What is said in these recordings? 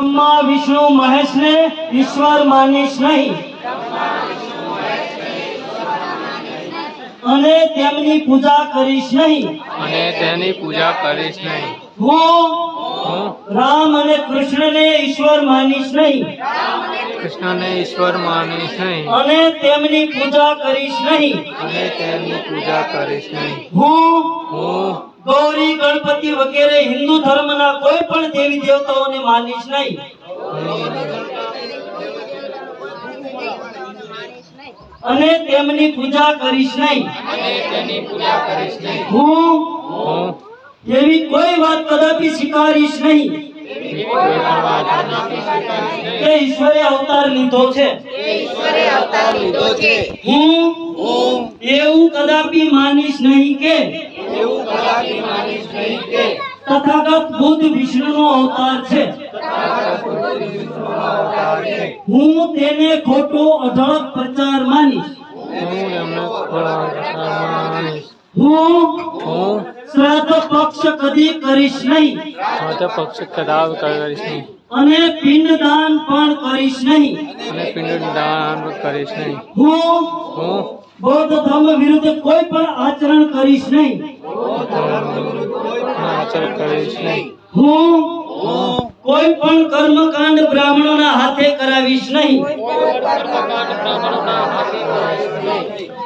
બ્રહ્મા વિષ્ણુ મહેશ ને ઈશ્વર માનીશ નહીં અને તેમની પૂજા કરીશ નહીં હું રામ અને કૃષ્ણને ઈશ્વર માનીશ નહીં અને તેમની પૂજા કરીશ નહીં હું ગૌરી ગણપતિ વગેરે હિન્દુ ધર્મના કોઈ પણ દેવી દેવતાઓને માનીશ નહીં અને તેમની પૂજા કરીશ નહીં હું એવી કોઈ વાત કદાપી સ્વીકારીશ નહીં કે ઈશ્વરે અવતાર લીધો છે હું એવું કદાપી માનીશ નહીં કે તથાગત બુદ્ધ વિષ્ણુનો અવતાર છે હું તેને ખોટો અઢળક પ્રચાર માનીશ હું શ્રાદ્ધ પક્ષ કદી કરીશ નહીં અને પિંડદાન પણ કરીશ નહીં હું બૌદ્ધ ધર્મ વિરુદ્ધ કોઈ પણ આચરણ કરીશ નહીં હું કોઈ પણ કર્મકાંડ બ્રાહ્મણોના હાથે કરાવીશ નહીં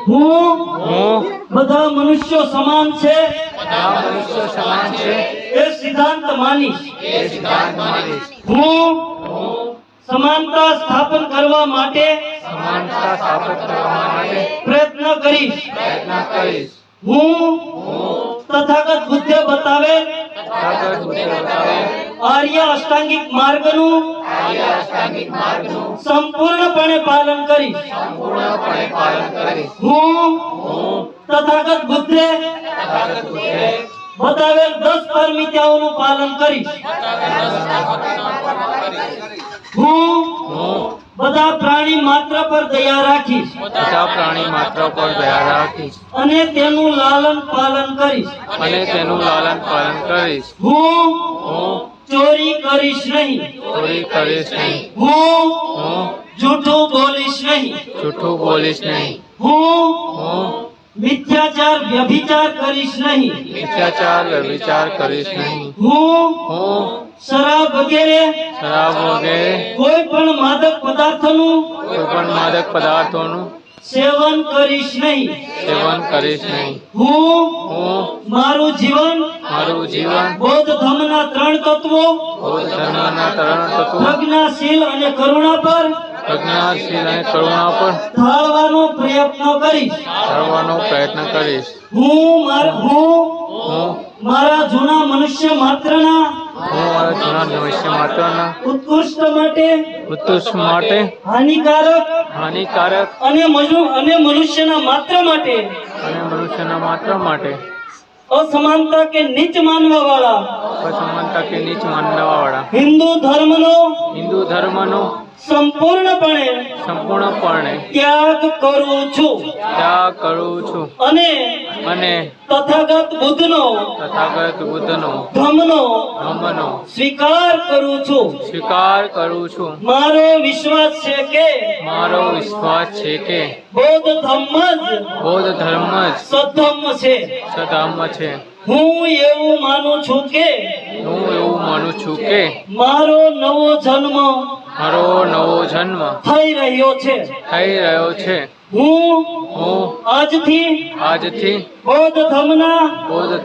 હું બધા મનુષ્યો સમાન છે એ સિદ્ધાંત માનીશ હું સમાનતા સ્થાપન કરવા માટે પ્રયત્ન કરીશ હું તથાગત બુદ્ધે બતાવે આર્ય અષ્ટાંગિક માર્ગનું સંપૂર્ણપણે પાલન કરીશ હું તથાગત બુદ્ધે બતાવેલ 10 પરમિત્યાઓનું પાલન કરીશ હું બધા પ્રાણી માત્ર પર દયા રાખીશ અને તેનું લાલન પાલન કરીશ હું ચોરી કરીશ નહીં હું જૂઠું બોલીશ નહીં હું મિથ્યાચાર વ્યભિચાર કરીશ નહીં હું શરાબ વગેરે કોઈ પણ માદક પદાર્થોનું સેવન કરીશ નહીં હું મારું જીવન બૌદ્ધ ધર્મના 3 તત્વો પ્રજ્ઞાશીલ અને કરુણા પર ઢાળવાનો પ્રયત્ન કરીશ હું મારા જૂના મનુષ્ય માત્રના ઉત્કૃષ્ટ માટે હાનિકારક અને મનુષ્યના માત્ર માટે અસમાનતા કે નીચ માનવા વાળા હિન્દુ ધર્મનો સંપૂર્ણપણે ત્યાગ કરું છું અને તથાગત બુદ્ધનો ધર્મનો સ્વીકાર કરું છું મારો વિશ્વાસ છે કે બૌદ્ધ ધર્મ જ સધર્મ છે હું એવું માનું છું કે મારો નવો જન્મ થઈ રહ્યો છે હું આજથી બૌદ્ધ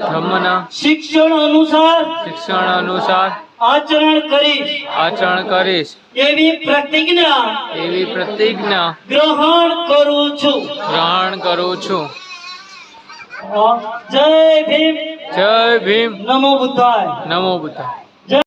ધર્મના શિક્ષણ અનુસાર આચરણ કરીશ એવી પ્રતિજ્ઞા ગ્રહણ કરું છું જય ભીમ નમો બુદ્ધાય